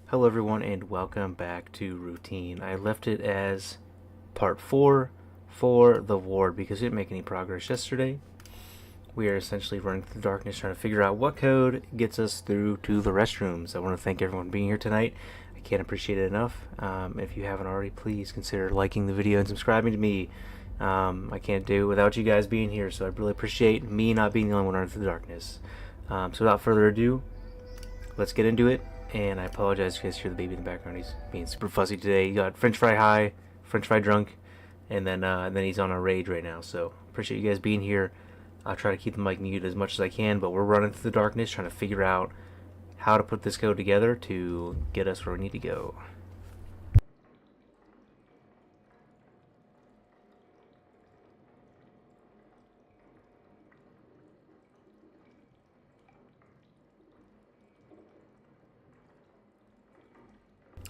Hello everyone and welcome back to Routine. I left it as part 4 for the ward because we didn't make any progress yesterday. We are essentially running through the darkness trying to figure out what code gets us through to the restrooms. I want to thank everyone for being here tonight. I can't appreciate it enough. If you haven't already, please consider liking the video and subscribing to me. I can't do it without you guys being here, so I really appreciate me not being the only one running through the darkness. So without further ado, let's get into it. And I apologize if you guys hear the baby in the background. He's being super fussy today. He got French fry high, French fry drunk, and then he's on a rage right now. So appreciate you guys being here. I'll try to keep the mic muted as much as I can, but we're running through the darkness trying to figure out how to put this code together to get us where we need to go.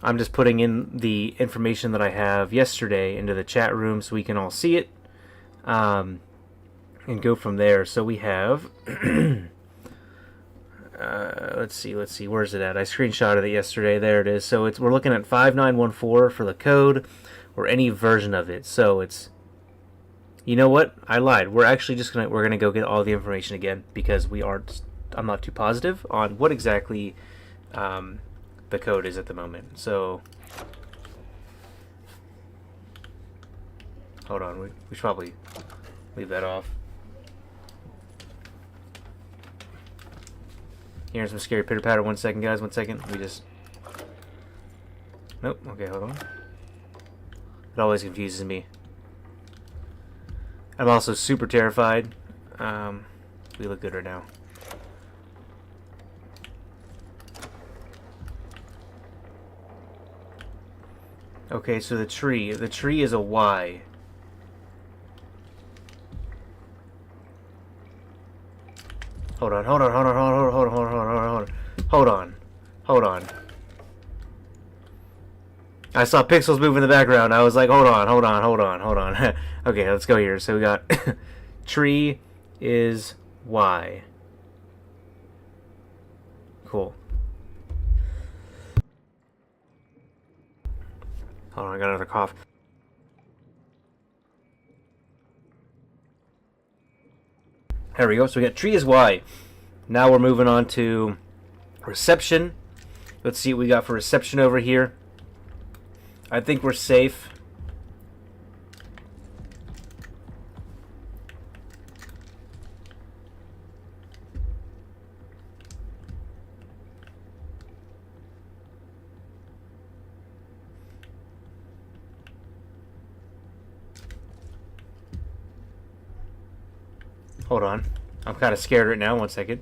I'm just putting in the information that I have yesterday into the chat room so we can all see it and go from there. So we have, let's see, where's it at? I screenshotted it yesterday. There it is. So we're looking at 5914 for the code or any version of it. So it's, you know what? I lied. We're actually just we're gonna go get all the information again because I'm not too positive on what exactly the code is at the moment. So hold on, we should probably leave that off. Hearing some scary pitter patter. 1 second, guys. 1 second. Nope. Okay, hold on. It always confuses me. I'm also super terrified. We look good right now. Okay, so the tree is a Y. Hold on. I saw pixels move in the background. I was like, hold on. Okay, let's go here. So we got tree is Y. Cool. Hold on, I got another cough. There we go. So we got tree is Y. Now we're moving on to reception. Let's see what we got for reception over here. I think we're safe. Hold on. I'm kind of scared right now. 1 second.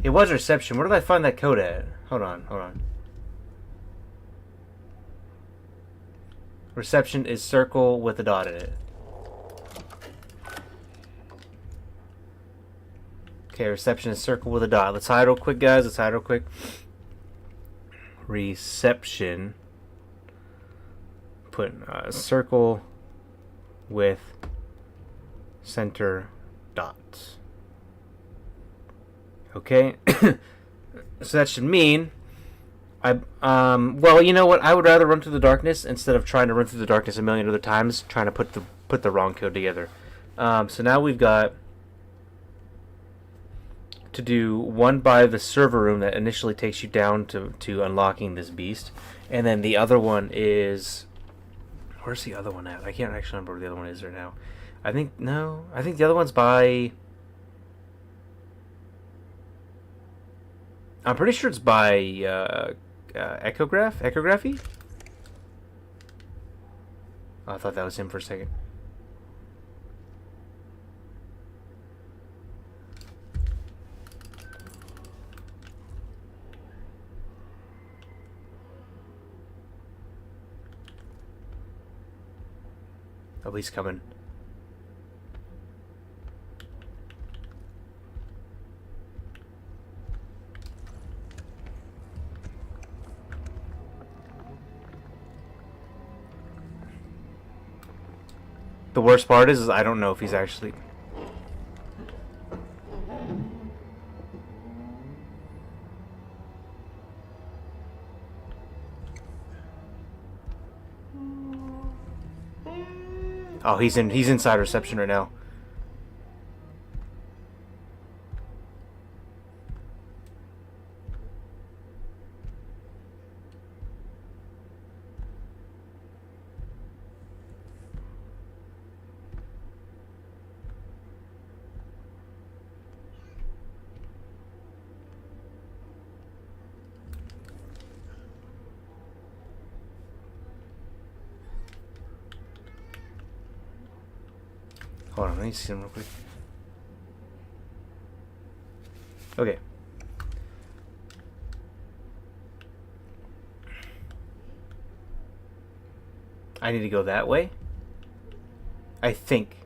It was reception. Where did I find that code at? Hold on. Reception is circle with a dot in it. Okay, reception is circle with a dot. Let's hide real quick, guys. Reception. Put a circle with center dots. Okay. So that should mean well, you know what? I would rather run through the darkness instead of trying to run through the darkness a million other times trying to put the wrong code together. So now we've got to do one by the server room that initially takes you down to unlocking this beast, and then the other one is, where's the other one at? I can't actually remember where the other one is right now. I think the other one's by, I'm pretty sure it's by echography. Oh, I thought that was him for a second. Oh, he's coming. The worst part is I don't know if he's actually... Oh, he's inside reception right now. Hold on, let me see him real quick. Okay. I need to go that way? I think.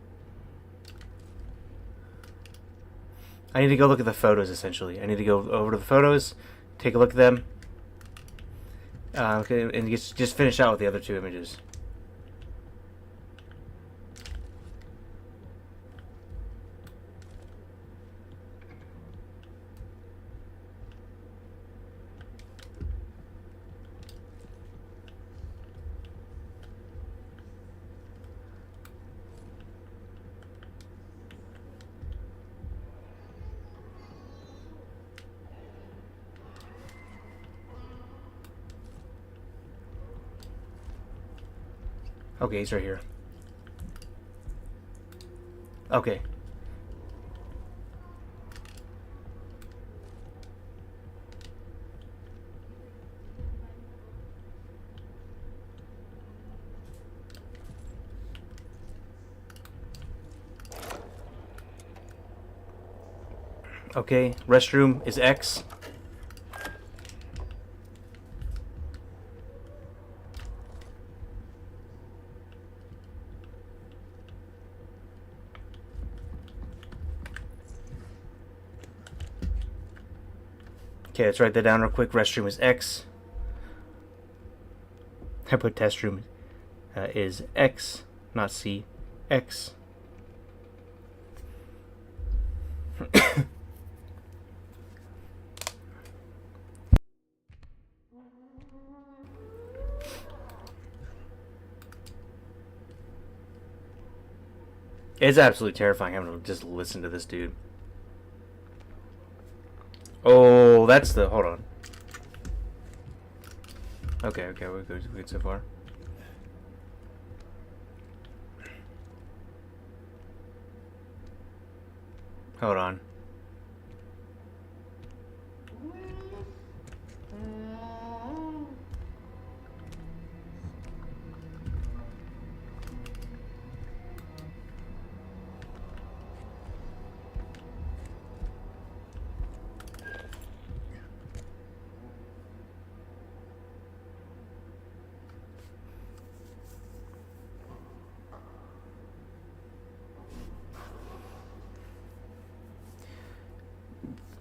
I need to go look at the photos, essentially. I need to go over to the photos, take a look at them, okay, and just finish out with the other two images. Okay, he's right here. Okay. Okay, restroom is X. Okay, let's write that down real quick. Restroom is X. I put test room is X, not C. X. It's absolutely terrifying having to just listen to this dude. Oh, that's the... Hold on. Okay, we're good so far. Hold on.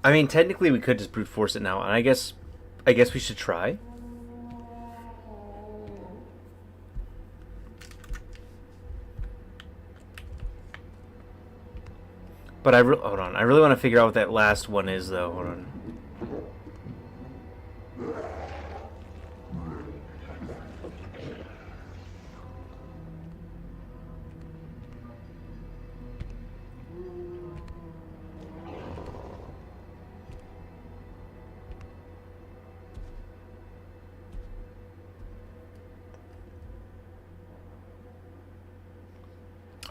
I mean, technically we could just brute force it now, and I guess we should try. But hold on. I really want to figure out what that last one is, though. Hold on.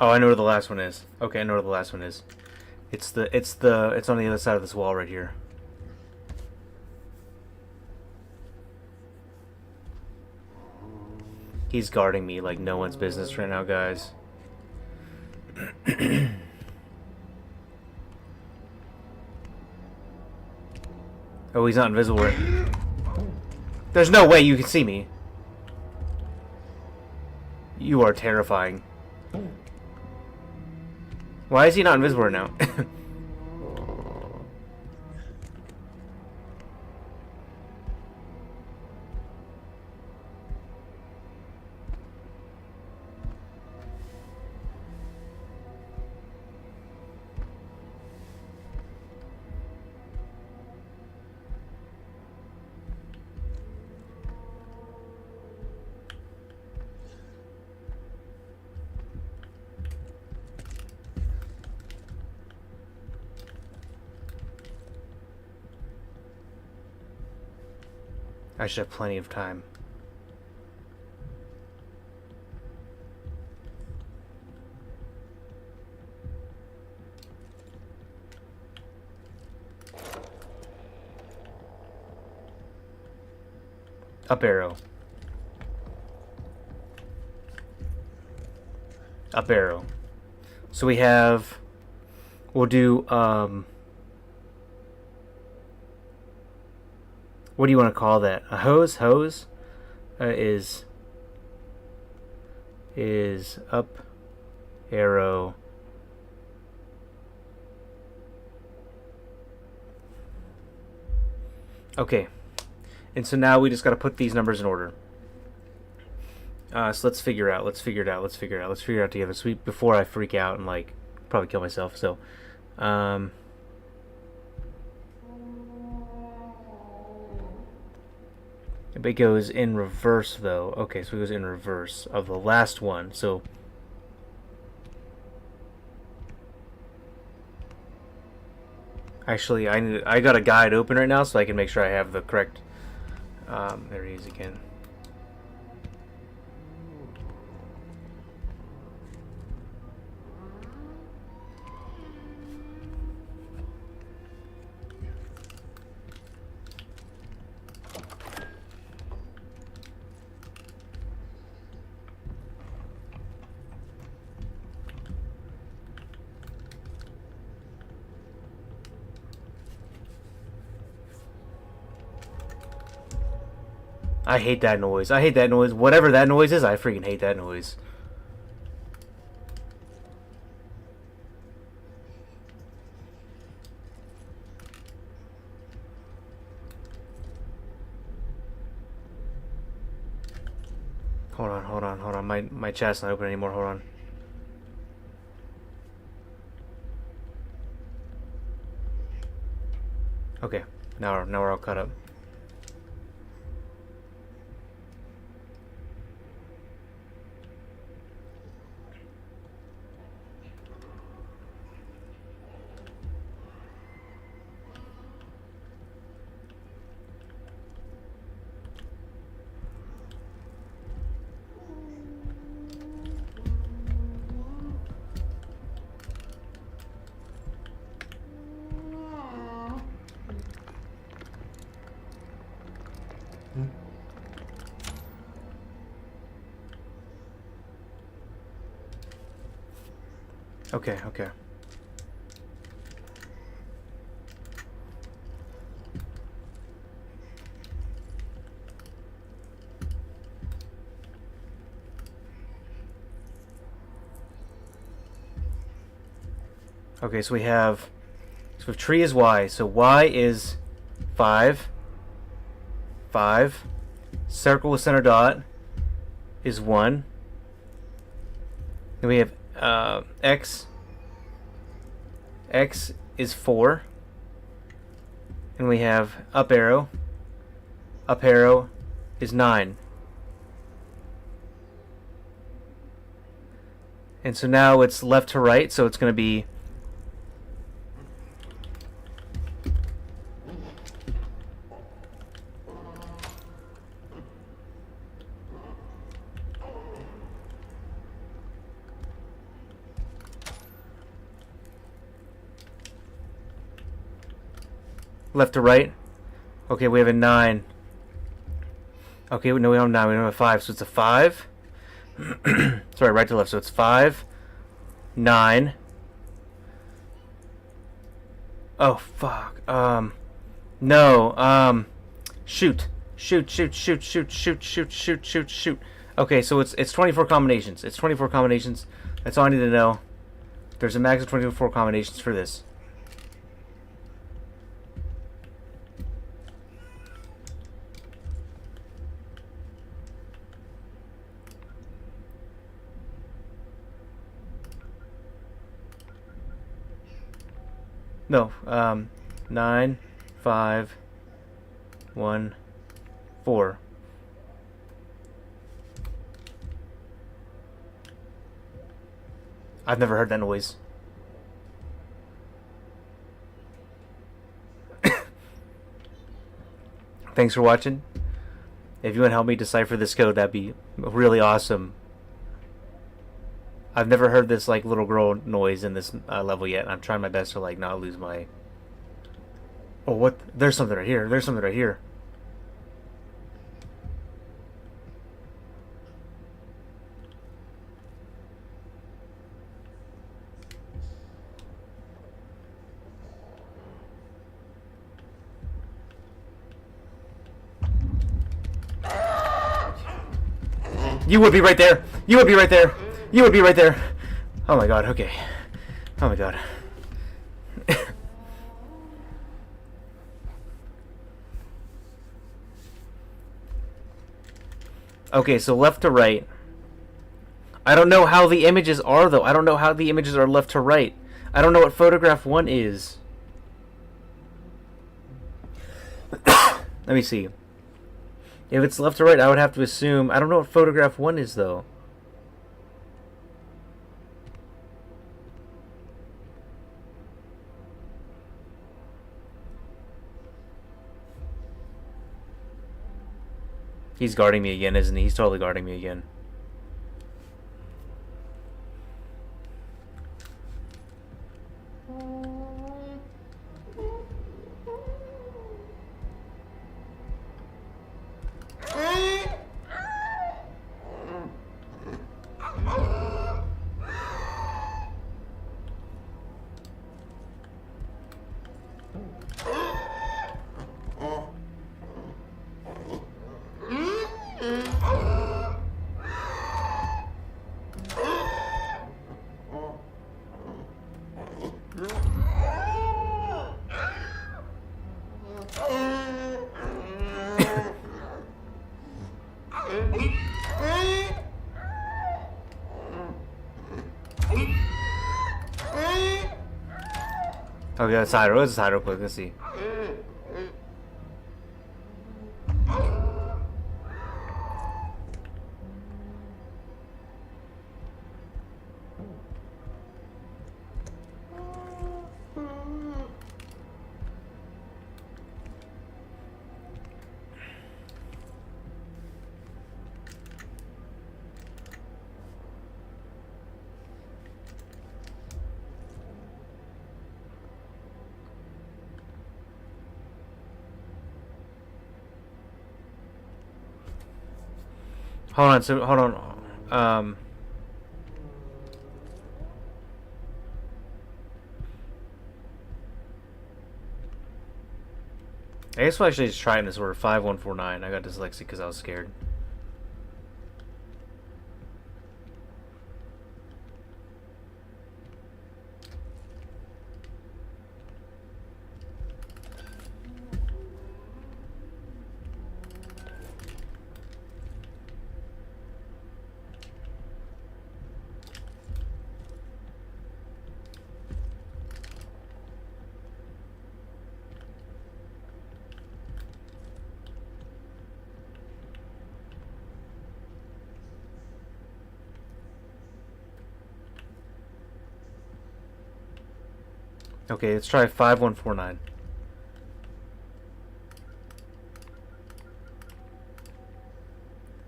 Oh, I know where the last one is. Okay, I know where the last one is. It's on the other side of this wall right here. He's guarding me like no one's business right now, guys. Oh, he's not invisible. There's no way you can see me. You are terrifying. Why is he not invisible right now? I should have plenty of time. Up arrow. Up arrow. So we have... We'll do... what do you want to call that? A hose? Hose is up arrow. Okay. And so now we just got to put these numbers in order. So let's figure it out. Let's figure it out together. So before I freak out and like probably kill myself. So, it goes in reverse though. Okay, so it goes in reverse of the last one. So actually, I got a guide open right now so I can make sure I have the correct. There he is again. I hate that noise. I hate that noise. Whatever that noise is, I freaking hate that noise. Hold on. My chat's not open anymore. Hold on. Okay, now we're all caught up. Okay. Okay, so we have... So if tree is Y, so Y is 5. 5. Circle with center dot is 1. Then we have X. X is 4. And we have up arrow. Up arrow is 9. And so now it's left to right, so it's going to be... left to right. Okay, we have a 9. Okay, no, we don't have 9. We don't have a 5. So it's a 5. Sorry, right to left. So it's 5, 9. Oh, fuck. No. Shoot. Okay, so it's 24 combinations. It's 24 combinations. That's all I need to know. There's a max of 24 combinations for this. No, 9, 5, 1, 4. I've never heard that noise. Thanks for watching. If you want to help me decipher this code, that'd be really awesome. I've never heard this like little girl noise in this level yet. I'm trying my best to like not lose my... Oh, what? There's something right here. There's something right here. You would be right there. You would be right there. You would be right there. Oh my god, okay. Oh my god. Okay, so left to right. I don't know how the images are, though. I don't know how the images are left to right. I don't know what photograph 1 is. Let me see. If it's left to right, I would have to assume... I don't know what photograph 1 is, though. He's guarding me again, isn't he? He's totally guarding me again. Okay, let's hide. Let's hide real quick. Let's see. Hold on, so hold on. I guess we'll actually just try it in this order. 5149. I got dyslexic because I was scared. Okay, let's try 5149.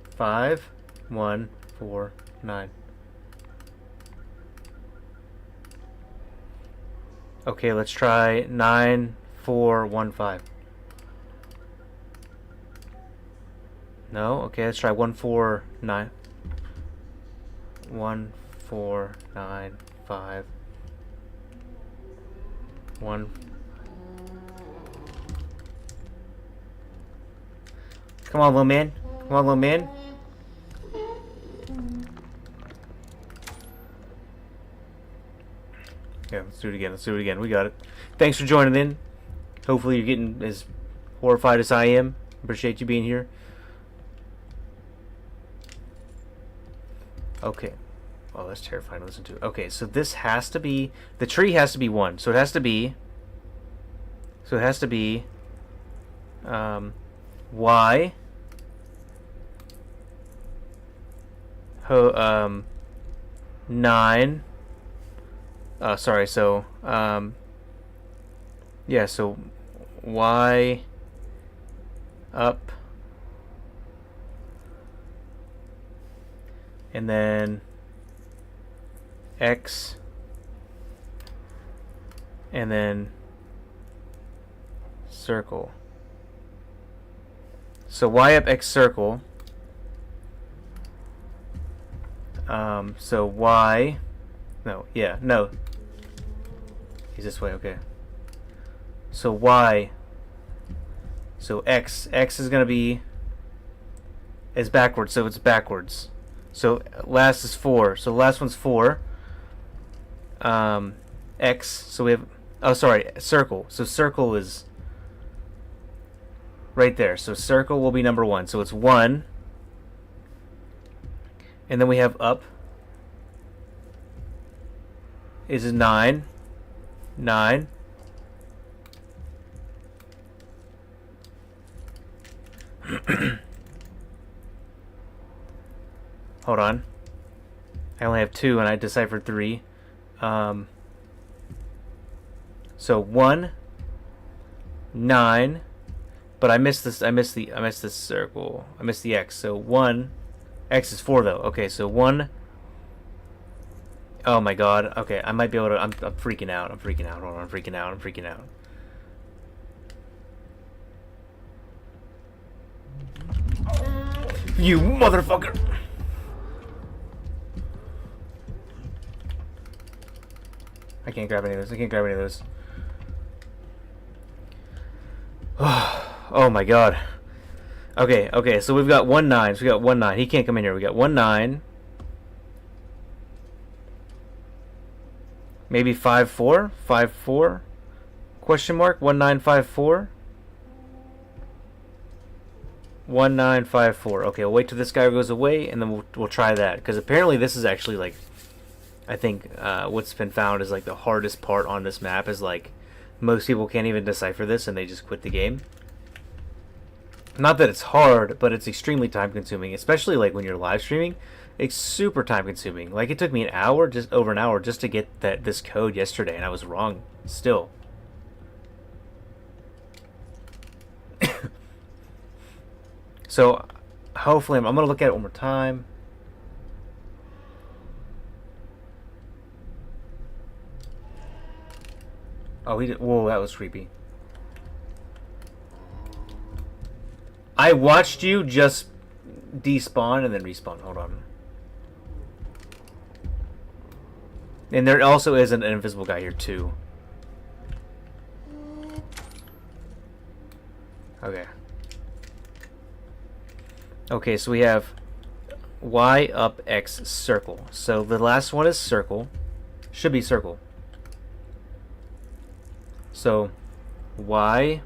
Five, 1, 4, 9. Okay, let's try 9, 4, 1, 5. No? Okay, let's try 1, 4, 9. 1, 4, 9, 5. 1. Come on, little man. Come on, little man. Yeah, let's do it again. Let's do it again. We got it. Thanks for joining in. Hopefully you're getting as horrified as I am. Appreciate you being here. Okay. Oh, that's terrifying to listen to. Okay, so this has to be... The tree has to be 1. So it has to be... So it has to be... Y... 9... sorry, so... yeah, so... Y... Up... and then X, and then circle. So Y up X circle. So Y, no, yeah, no. He's this way, okay. So Y, so X is gonna be, is backwards, so it's backwards. So last is 4, so the last one's 4. X, so we have, oh sorry, circle. So circle is right there. So circle will be number 1. So it's 1. And then we have up is 9. 9. Hold on. I only have 2 and I deciphered 3. So 1, 9, but I missed this. I missed this circle. I missed the X. So 1, X is 4 though. Okay, so 1. Oh my God. Okay, I might be able to. I'm freaking out. I'm freaking out. Hold on. I'm freaking out. I'm freaking out. You motherfucker! I can't grab any of those. I can't grab any of those. Oh my God. Okay, okay, so we've got 1 9. So we got 1 9. He can't come in here. We got 1 9. Maybe 5 4? 5 4? Question mark? 1 9 5 4? 1 9 5 4. Okay, we'll wait till this guy goes away and then we'll try that. Because apparently this is actually like, I think what's been found is like the hardest part on this map is like most people can't even decipher this and they just quit the game. Not that it's hard, but it's extremely time consuming, especially like when you're live streaming. It's super time consuming. Like it took me an hour, just over an hour, just to get this code yesterday, and I was wrong still. So hopefully I'm gonna look at it one more time. Oh, he did. Whoa, that was creepy. I watched you just despawn and then respawn. Hold on. And there also is an invisible guy here too. Okay. Okay, so we have Y up X circle. So the last one is circle. Should be circle. So Y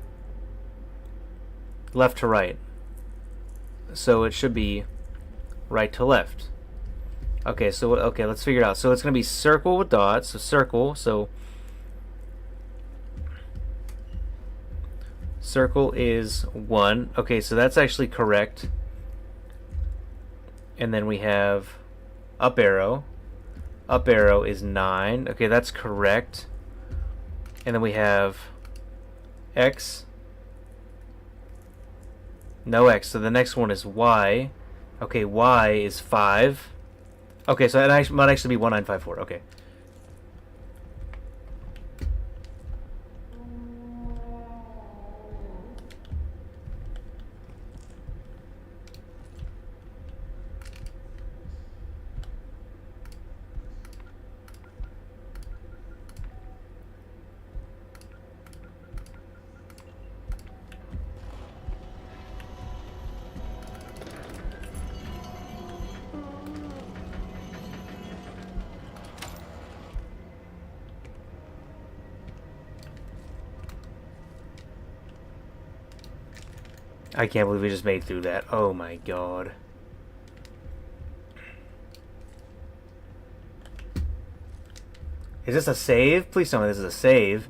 left to right. So it should be right to left. Okay, so okay, let's figure it out. So it's going to be circle with dots. So circle. So circle is 1. Okay, so that's actually correct. And then we have up arrow. Up arrow is 9. Okay, that's correct. And then we have X. No X. So the next one is Y. Okay, Y is 5. Okay, so it might actually be 1954. Okay. I can't believe we just made through that. Oh my God. Is this a save? Please tell me this is a save.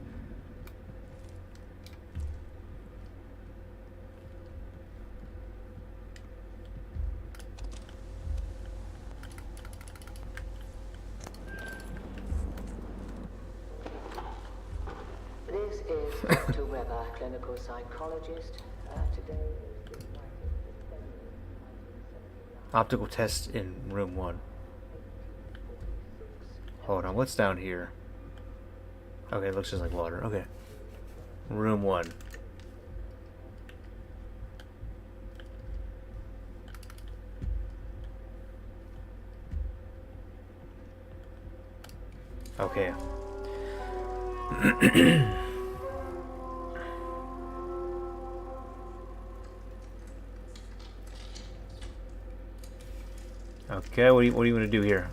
This is Dr. Weber, clinical psychologist. Today is the 19th of February, 1979. Optical test in room 1. Hold on, what's down here? Okay, it looks just like water. Okay. Room 1. Okay. Okay, what do you want to do here?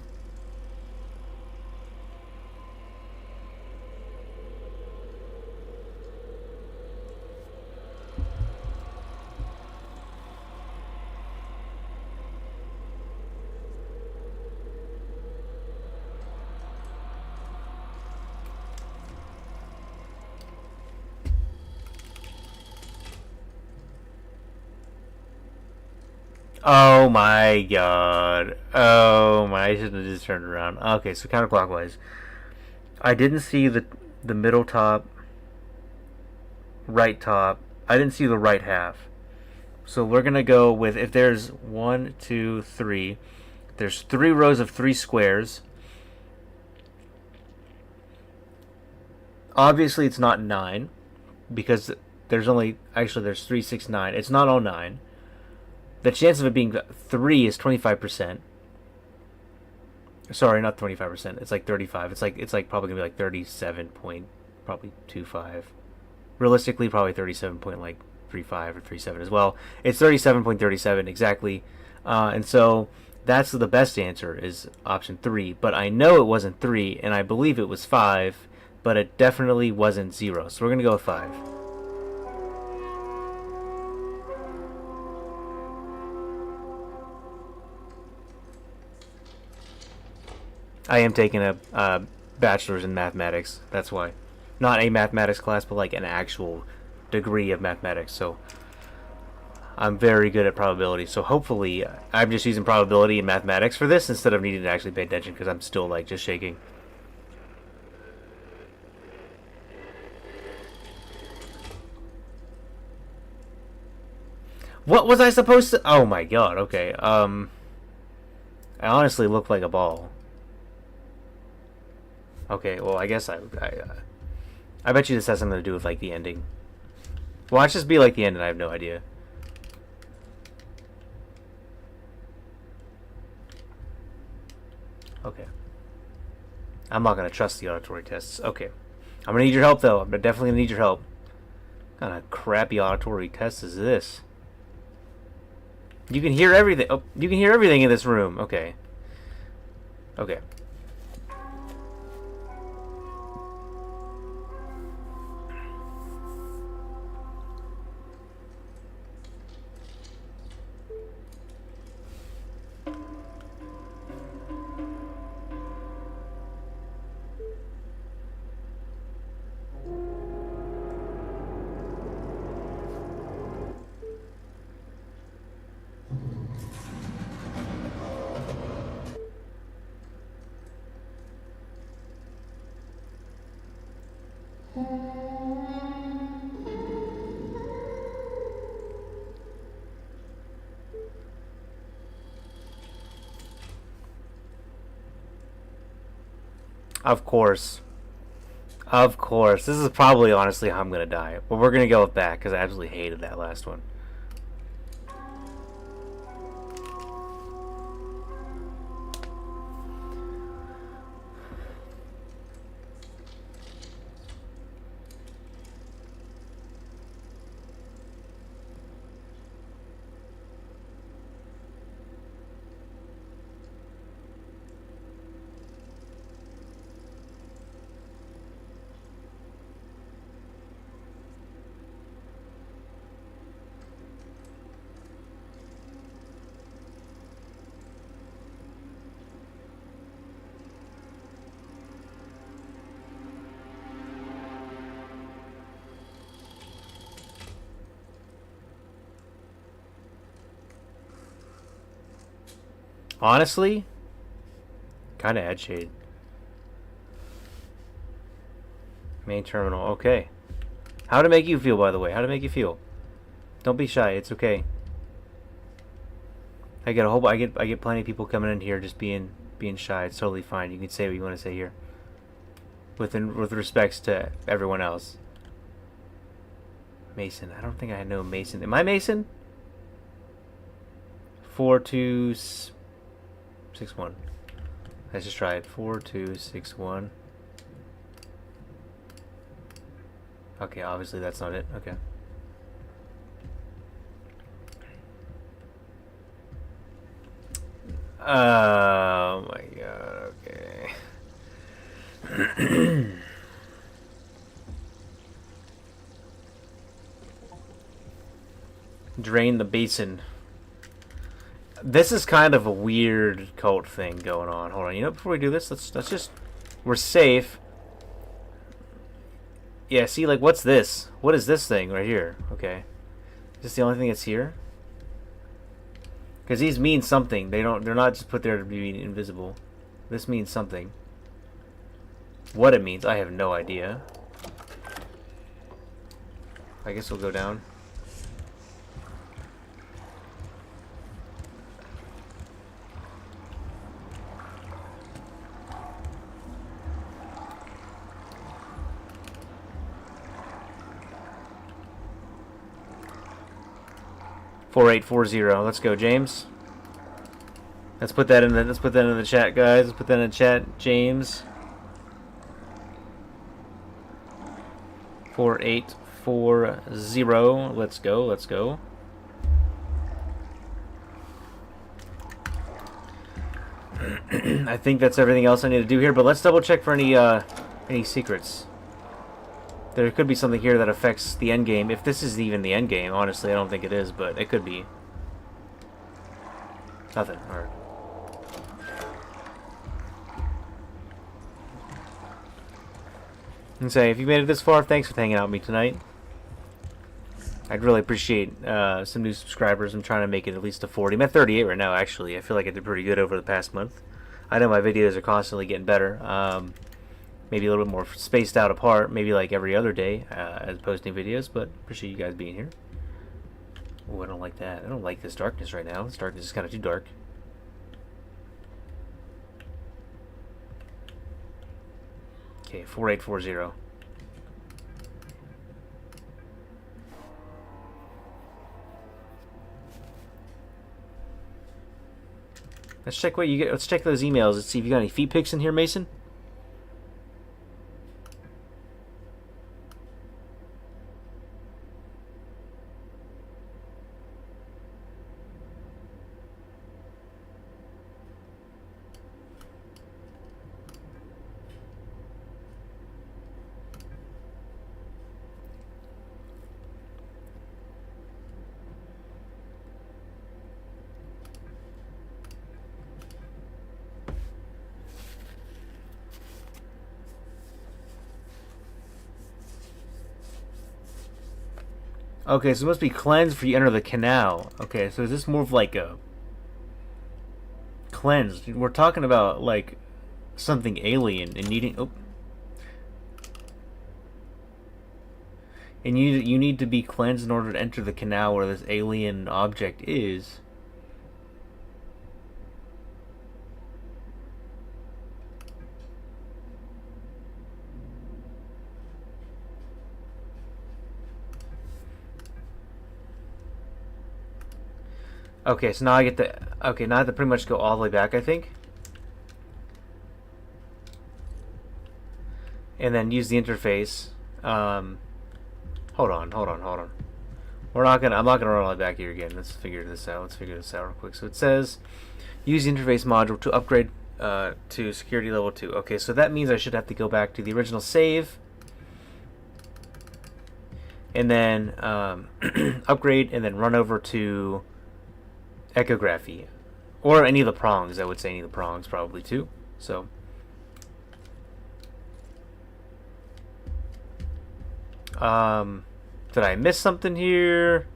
Oh my god. Oh my, I should have just turned around. Okay, so counterclockwise. I didn't see the middle top, right top. I didn't see the right half. So we're gonna go with, if there's 1, 2, 3, there's 3 rows of 3 squares. Obviously it's not 9, because there's 3, 6, 9. It's not all 9. The chance of it being 3 is 25%. Sorry, not 25%. It's like 35. It's like probably gonna be like 37 point probably 25. Realistically, probably 37 point like 35 or 37 as well. It's 37.37 exactly, and so that's the best answer is option 3. But I know it wasn't 3, and I believe it was 5, but it definitely wasn't 0. So we're gonna go with 5. I am taking a bachelor's in mathematics. That's why. Not a mathematics class, but like an actual degree of mathematics. So I'm very good at probability. So hopefully I'm just using probability and mathematics for this instead of needing to actually pay attention because I'm still like just shaking. What was I supposed to... Oh my god, okay. I honestly look like a ball. Okay, well, I guess I bet you this has something to do with, like, the ending. Watch this be like the end, and I have no idea. Okay. I'm not going to trust the auditory tests. Okay. I'm going to need your help, though. I'm definitely going to need your help. What kind of crappy auditory test is this? You can hear everything. Oh, you can hear everything in this room. Okay. Okay. Of course. Of course. This is probably, honestly, how I'm going to die. But we're going to go with that, because I absolutely hated that last one. Honestly, kind of add shade. Main terminal. Okay. How to make you feel, by the way? How to make you feel? Don't be shy. It's okay. I get plenty of people coming in here just being being shy. It's totally fine. You can say what you want to say here. With respects to everyone else. Mason. I don't think I know Mason. Am I Mason? 4261. Let's just try it. 4261. Okay, obviously that's not it. Okay. Oh my god, okay. Drain the basin. This is kind of a weird cult thing going on. Hold on, you know, before we do this, let's just... We're safe. Yeah, see, like, what's this? What is this thing right here? Okay. Is this the only thing that's here? Because these mean something. They're not just put there to be invisible. This means something. What it means, I have no idea. I guess we'll go down. Let's go, James. Let's put that in the chat, guys. Let's put that in the chat, James. 4840. Let's go. Let's go. I think that's everything else I need to do here, but let's double check for any secrets. There could be something here that affects the end game. If this is even the end game, honestly, I don't think it is, but it could be. Nothing. Alright. And say, if you made it this far, thanks for hanging out with me tonight. I'd really appreciate some new subscribers. I'm trying to make it at least to 40. I'm at 38 right now, actually. I feel like I did pretty good over the past month. I know my videos are constantly getting better. Maybe a little bit more spaced out apart, maybe like every other day as posting videos, but appreciate you guys being here. Oh, I don't like that. I don't like this darkness right now. This darkness is kind of too dark. Okay, 4840. Let's check what you get. Let's check those emails. Let's see if you got any feet pics in here, Mason. Okay, so it must be cleansed before you enter the canal. Okay, so is this more of like a cleansed? We're talking about like something alien and needing. Oh, and you need to be cleansed in order to enter the canal where this alien object is. Okay, so now I get the... Okay, now I have to pretty much go all the way back, I think. And then use the interface. Hold on. I'm not gonna run all the way back here again. Let's figure this out. Real quick. So it says, use the interface module to upgrade to security level 2. Okay, so that means I should have to go back to the original save. And then upgrade, and then run over to... echography, or any of the prongs. I would say any of the prongs probably too. So did I miss something here?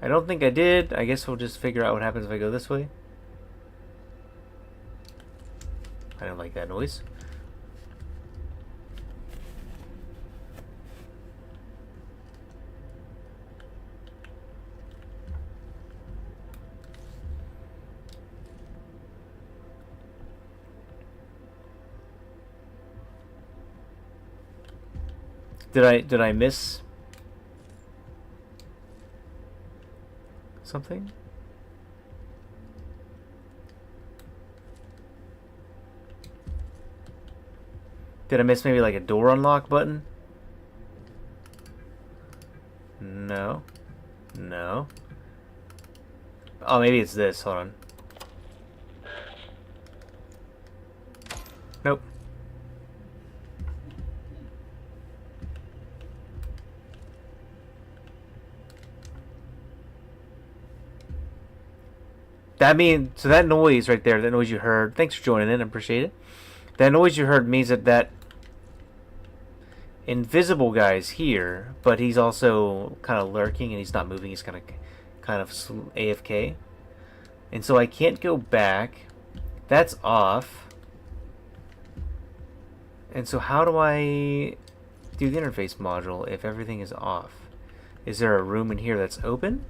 I don't think I did. I guess we'll just figure out what happens if I go this way. I don't like that noise. Did I miss something? Did I miss maybe like a door unlock button? No. No. Oh, maybe it's this. Hold on. Nope. That means, so that noise right there, that noise you heard, thanks for joining in, I appreciate it. That noise you heard means that invisible guy's here, but he's also kind of lurking and he's not moving, he's kind of AFK. And so I can't go back. That's off. And so how do I do the interface module if everything is off? Is there a room in here that's open?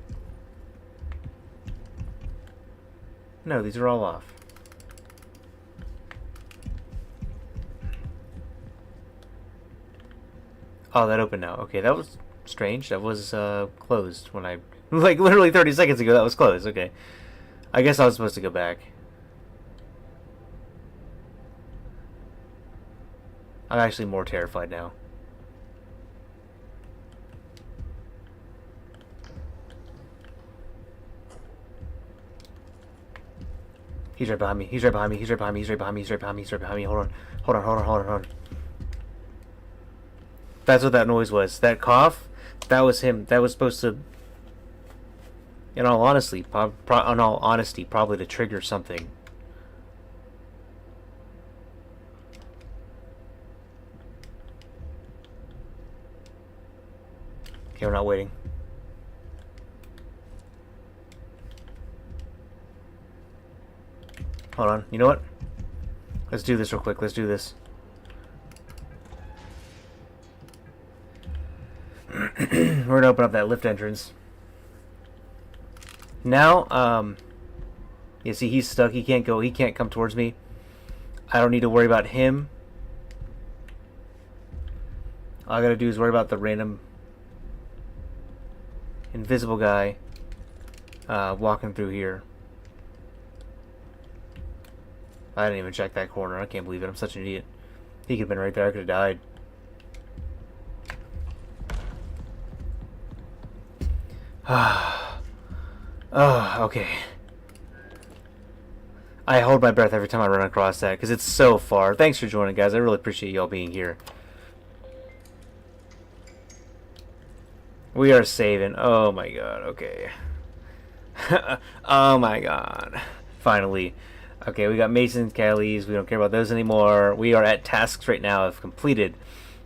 No, these are all off. Oh, that opened now. Okay, that was strange. That was closed when I... Like, literally 30 seconds ago, that was closed. Okay. I guess I was supposed to go back. I'm actually more terrified now. He's right behind me. He's right behind me. He's right behind me. He's right behind me. He's right behind me. He's right behind me. Hold on. Hold on. Hold on. Hold on. Hold on. That's what that noise was. That cough, that was him. That was supposed to, in all honesty, probably to trigger something. Okay, we're not waiting. Hold on. You know what? Let's do this real quick. Let's do this. We're gonna open up that lift entrance. Now, you see he's stuck. He can't go. He can't come towards me. I don't need to worry about him. All I gotta do is worry about the random invisible guy walking through here. I didn't even check that corner. I can't believe it. I'm such an idiot. He could have been right there. I could have died. Oh, okay. I hold my breath every time I run across that because it's so far. Thanks for joining, guys. I really appreciate y'all being here. We are saving. Oh my god. Okay. Oh my god. Finally. Okay, we got Mason's Callies. We don't care about those anymore. We are at tasks right now of completed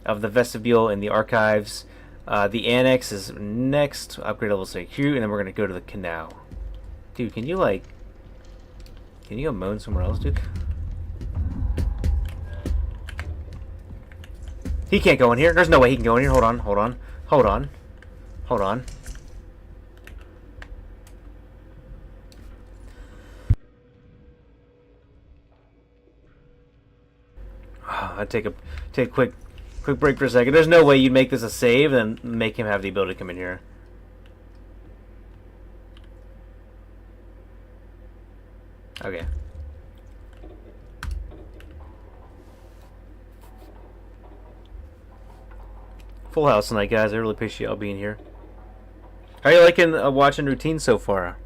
of the vestibule and the archives. The annex is next. Upgrade level secure, and then we're gonna go to the canal. Dude, can you go moan somewhere else, dude? He can't go in here. There's no way he can go in here. Hold on, hold on, hold on, hold on. I'd take a quick break for a second. There's no way you'd make this a save and make him have the ability to come in here. Okay. Full house tonight, guys. I really appreciate y'all being here. How are you liking watching routine so far?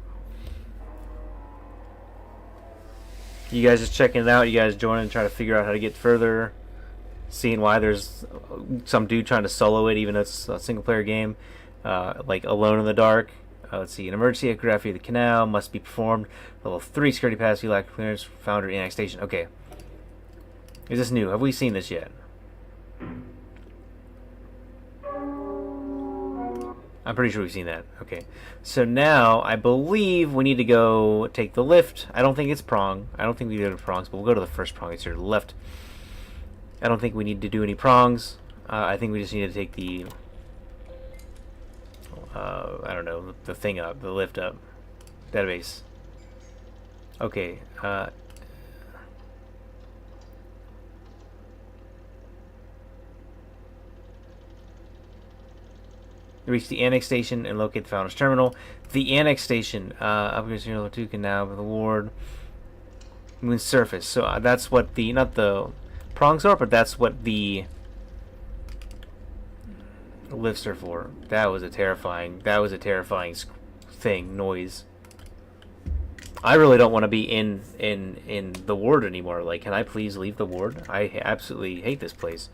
You guys just checking it out? You guys joining and trying to figure out how to get further? Seeing why there's some dude trying to solo it, even though it's a single player game, like Alone in the Dark. Let's see, an emergency ecography of the canal must be performed. Level 3 security pass, you lack clearance, founder annex station. Okay. Is this new? Have we seen this yet? I'm pretty sure we've seen that. Okay. So now, I believe we need to go take the lift. I don't think it's prong. I don't think we go to prongs, but we'll go to the first prong. It's here to the left. I don't think we need to do any prongs. I think we just need to take the... I don't know, the thing up, the lift up. Database. Okay. Reach the annex station and locate the founder's terminal. The annex station, upgrades to level 2 can now with the ward. Moon surface. So that's what the, not the prongs are, but that's what the lifts are for. That was a terrifying noise. I really don't want to be in the ward anymore. Like, can I please leave the ward? I absolutely hate this place.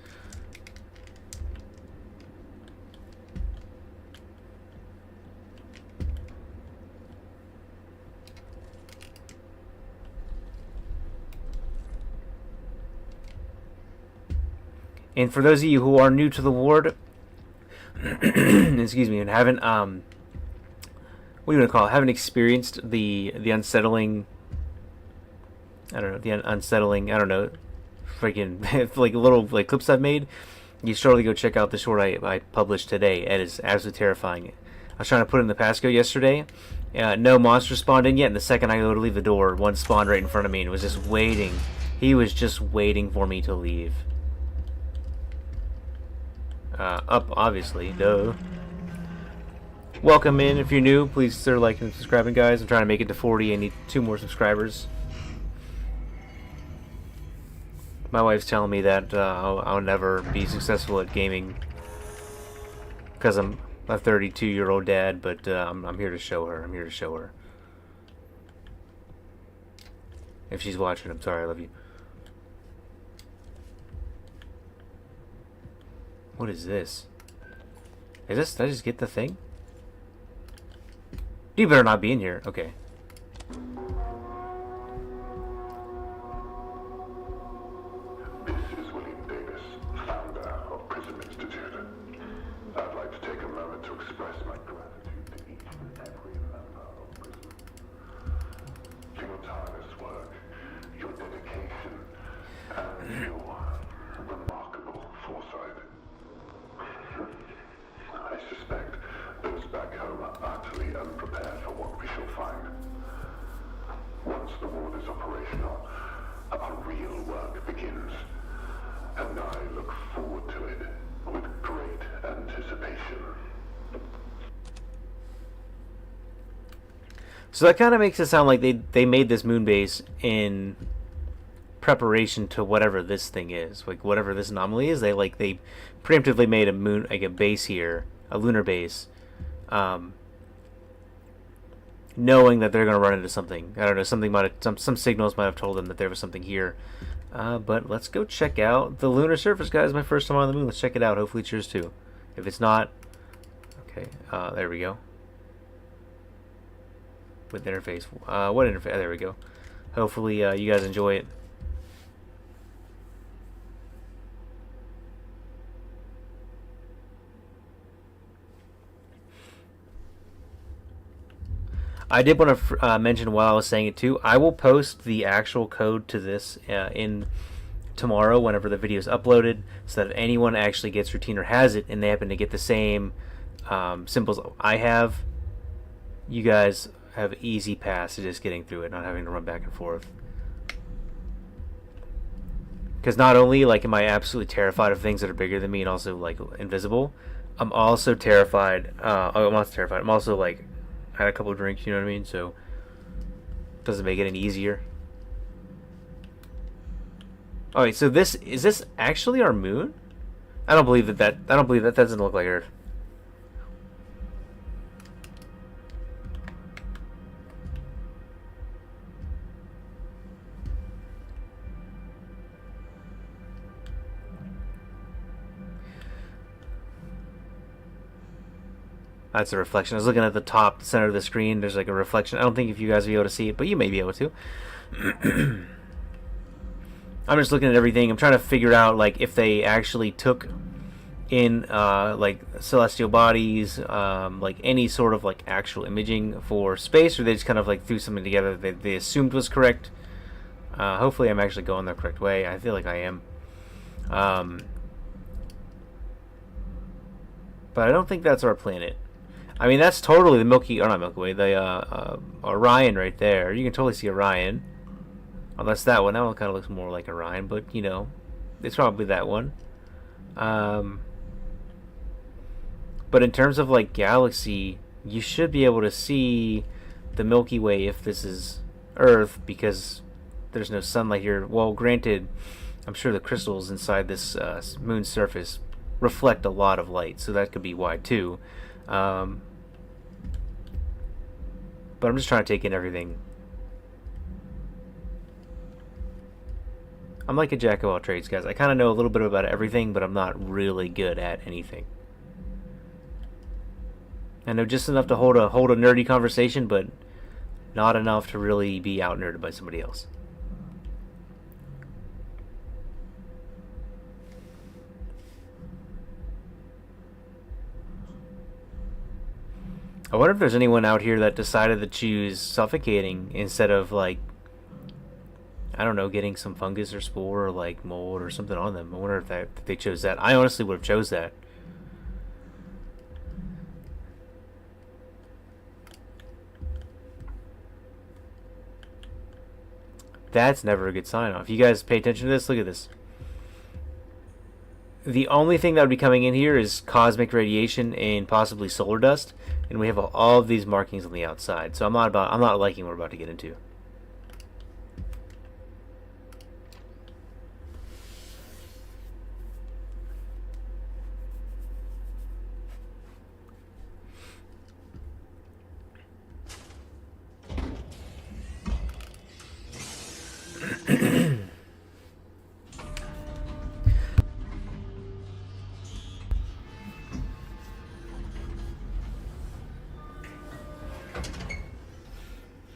And for those of you who are new to the ward, excuse me, and haven't what do you want to call it? Haven't experienced the unsettling. I don't know, the unsettling. I don't know, freaking like little like clips I've made. You should totally go check out the short I published today. It is absolutely terrifying. I was trying to put in the passcode yesterday. No monster spawned in yet, and the second I go to leave the door, one spawned right in front of me and was just waiting. He was just waiting for me to leave. Up, obviously, duh. Welcome in. If you're new, please consider liking and subscribing, guys. I'm trying to make it to 40. I need 2 more subscribers. My wife's telling me that I'll never be successful at gaming because I'm a 32-year-old dad, but I'm here to show her. I'm here to show her. If she's watching, I'm sorry. I love you. What is this? Did I just get the thing? You better not be in here. Okay. This is William Davis, founder of Prism Institute. I'd like to take a moment to express my gratitude to each and every member of Prism. For your tireless work, your dedication, and your remarkable foresight. I suspect those back home are utterly unprepared for what we shall find. Once the ward is operational, our real work begins, and I look forward to it with great anticipation. So that kind of makes it sound like they made this moon base in preparation to whatever this thing is, like whatever this anomaly is. They preemptively made a moon, like a base here, a lunar base, knowing that they're going to run into something. I don't know, something might have, some signals might have told them that there was something here. But let's go check out the lunar surface, guys. My first time on the moon. Let's check it out. Hopefully it's yours too. If it's not, okay, there we go. With interface, what interface? There we go. Hopefully you guys enjoy it. I did want to mention while I was saying it too, I will post the actual code to this in tomorrow whenever the video is uploaded, so that if anyone actually gets routine or has it and they happen to get the same symbols I have, you guys have easy pass to just getting through it, not having to run back and forth. Because not only like am I absolutely terrified of things that are bigger than me and also like invisible, I'm also terrified. I'm not terrified. I'm also like, I had a couple of drinks, you know what I mean? So it doesn't make it any easier. Alright, so is this actually our moon? I don't believe that doesn't look like Earth. That's a reflection. I was looking at the top center of the screen. There's like a reflection. I don't think if you guys will be able to see it, but you may be able to. I'm just looking at everything. I'm trying to figure out like if they actually took in like celestial bodies, like any sort of like actual imaging for space, or they just kind of like threw something together that they assumed was correct. Hopefully I'm actually going the correct way. I feel like I am. But I don't think that's our planet. I mean, that's totally the Milky, or not Milky Way, the Orion right there. You can totally see Orion. Unless that one kind of looks more like Orion, but you know, it's probably that one. But But in terms of like galaxy, you should be able to see the Milky Way if this is Earth, because there's no sunlight here. Well, granted, I'm sure the crystals inside this moon's surface reflect a lot of light, so that could be why too. But I'm just trying to take in everything. I'm like a jack of all trades, guys. I kind of know a little bit about everything, but I'm not really good at anything. I know just enough to hold a nerdy conversation, but not enough to really be out nerded by somebody else. I wonder if there's anyone out here that decided to choose suffocating instead of, like, I don't know, getting some fungus or spore or like mold or something on them. I wonder if they chose that. I honestly would have chose that. That's never a good sign off. You guys pay attention to this? Look at this. The only thing that would be coming in here is cosmic radiation and possibly solar dust, and we have all of these markings on the outside. So I'm not liking what we're about to get into.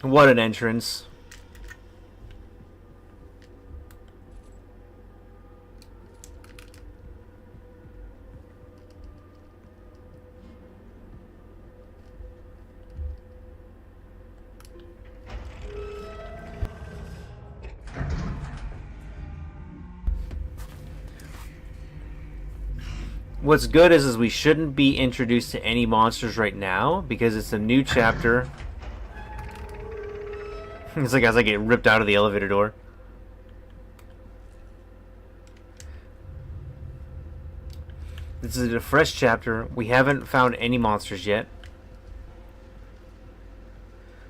What an entrance. What's good is we shouldn't be introduced to any monsters right now because it's a new chapter. It's like as I get ripped out of the elevator door. This is a fresh chapter. We haven't found any monsters yet.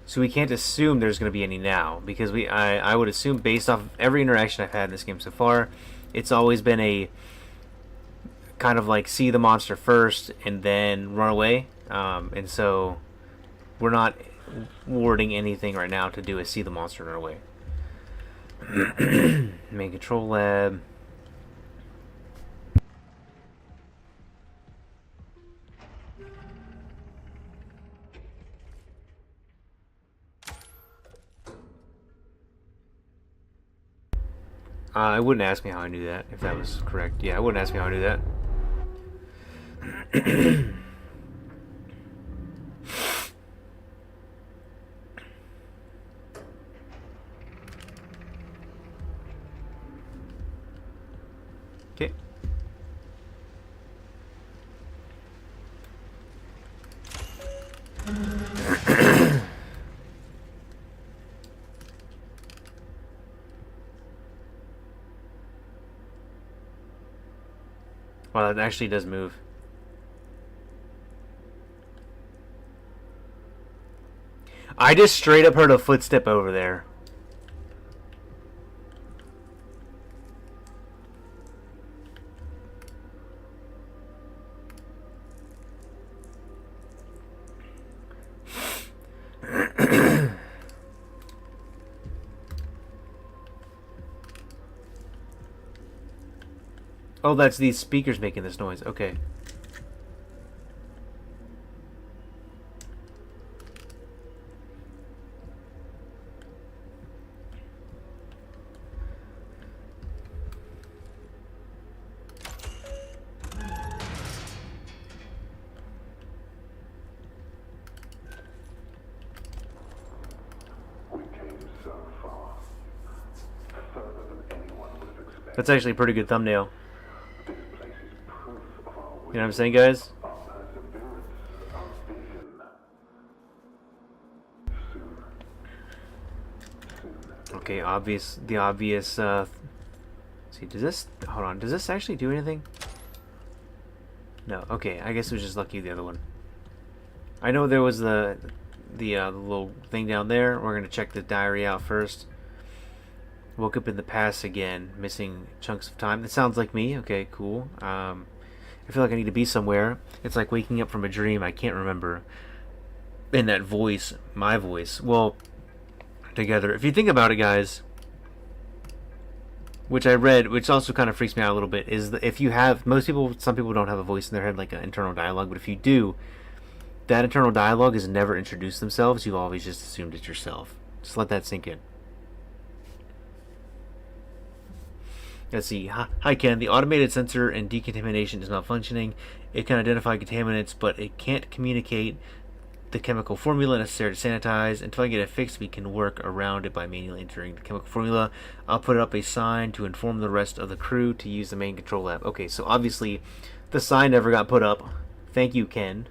So we can't assume there's going to be any now. Because I would assume based off of every interaction I've had in this game so far, it's always been a kind of like see the monster first and then run away. And so we're not warding anything right now to do is see the monster run away. Main control lab. I wouldn't ask me how I knew that, if that was correct. Yeah, I wouldn't ask me how I knew that. Okay. Wow, that actually does move. I just straight up heard a footstep over there. Oh, that's these speakers making this noise. Okay. We came so far, further than anyone would have expected. That's actually a pretty good thumbnail. This place is proof of our You know what I'm saying, guys? our perseverance, our vision. Soon. Okay, the obvious, see, does this, hold on, does this actually do anything? No. Okay, I guess it was just lucky the other one. I know there was the little thing down there. We're gonna check the diary out first. Woke up in the past again, missing chunks of time. That sounds like me. Okay, cool. I feel like I need to be somewhere. It's like waking up from a dream I can't remember. And that voice, my voice, well, together. If you think about it, guys, which I read, which also kind of freaks me out a little bit, is that if you have, some people don't have a voice in their head, like an internal dialogue, but if you do, that internal dialogue has never introduced themselves. You've always just assumed it's yourself. Just let that sink in. Let's see. Hi, Ken. The automated sensor and decontamination is malfunctioning. It can identify contaminants, but it can't communicate the chemical formula necessary to sanitize. Until I get it fixed, we can work around it by manually entering the chemical formula. I'll put up a sign to inform the rest of the crew to use the main control lab. Okay, so obviously the sign never got put up. Thank you, Ken.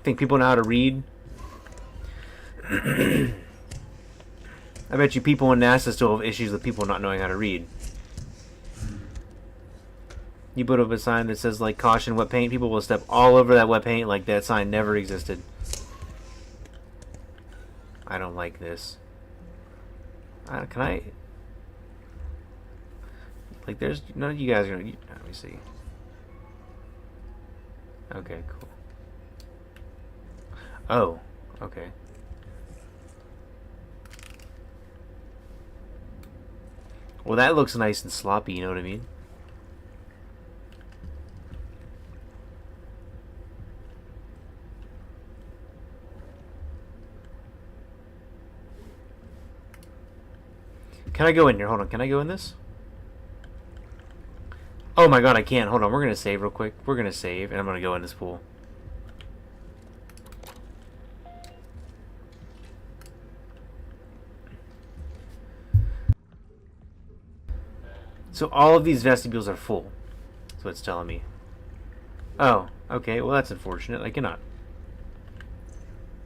Think people know how to read? I bet you people in NASA still have issues with people not knowing how to read. You put up a sign that says, like, caution wet paint. People will step all over that wet paint like that sign never existed. I don't like this. Can I... Like, there's... None of you guys are gonna... Let me see. Okay, cool. Oh, okay. Well, that looks nice and sloppy, you know what I mean? Can I go in here? Hold on. Can I go in this? Oh my god, I can't. Hold on. We're going to save real quick. We're going to save, and I'm going to go in this pool. So all of these vestibules are full. That's what it's telling me. Oh, okay. Well, that's unfortunate. I cannot.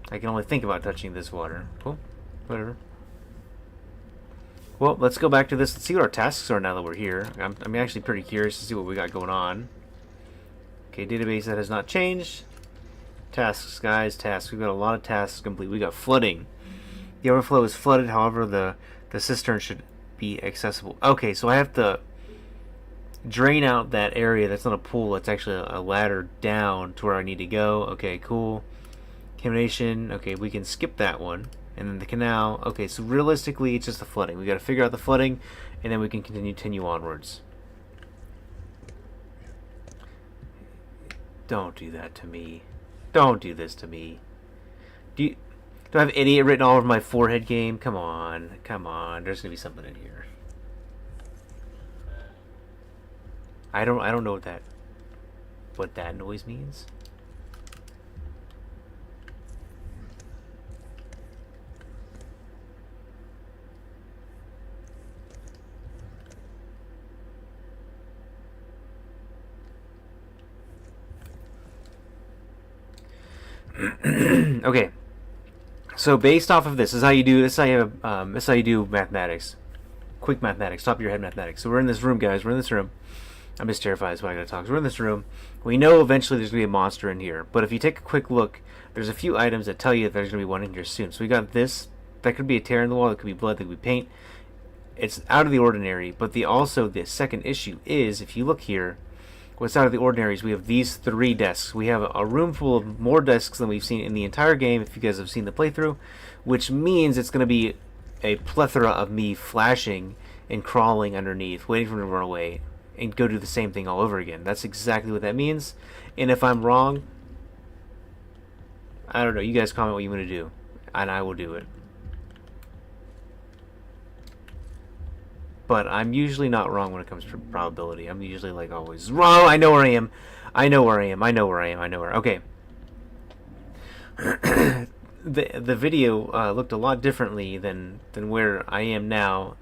I can only think about touching this water. Cool. Whatever. Well, let's go back to this and see what our tasks are now that we're here. I'm actually pretty curious to see what we got going on. Okay, database that has not changed. Tasks, guys, tasks. We've got a lot of tasks complete. We got flooding. The overflow is flooded, however, the cistern should be accessible. Okay, so I have to drain out that area. That's not a pool. It's actually a ladder down to where I need to go. Okay, cool. Contamination. Okay, we can skip that one. And then the canal. Okay, so realistically, it's just the flooding. We got to figure out the flooding, and then we can continue onwards. Don't do that to me. Don't do this to me. Do I have idiot written all over my forehead game? Come on. Come on. There's going to be something in here. I don't know what that noise means. Okay. So based off of this is how you do this. This is how you do mathematics. Quick mathematics, top of your head mathematics. So we're in this room, guys. We're in this room. I'm just terrified. That's why I gotta talk. So we're in this room. We know eventually there's gonna be a monster in here. But if you take a quick look, there's a few items that tell you that there's gonna be one in here soon. So we got this. That could be a tear in the wall. That could be blood. That could be paint. It's out of the ordinary. But the second issue is, if you look here, what's out of the ordinary is we have these 3 desks. We have a room full of more desks than we've seen in the entire game, if you guys have seen the playthrough, which means it's going to be a plethora of me flashing and crawling underneath, waiting for him to run away, and go do the same thing all over again. That's exactly what that means. And if I'm wrong, I don't know. You guys comment what you want to do, and I will do it. But I'm usually not wrong when it comes to probability. I'm usually, like, always wrong. I know where I am. I know where I am. I know where I am. I know where. Okay. The video looked a lot differently than where I am now.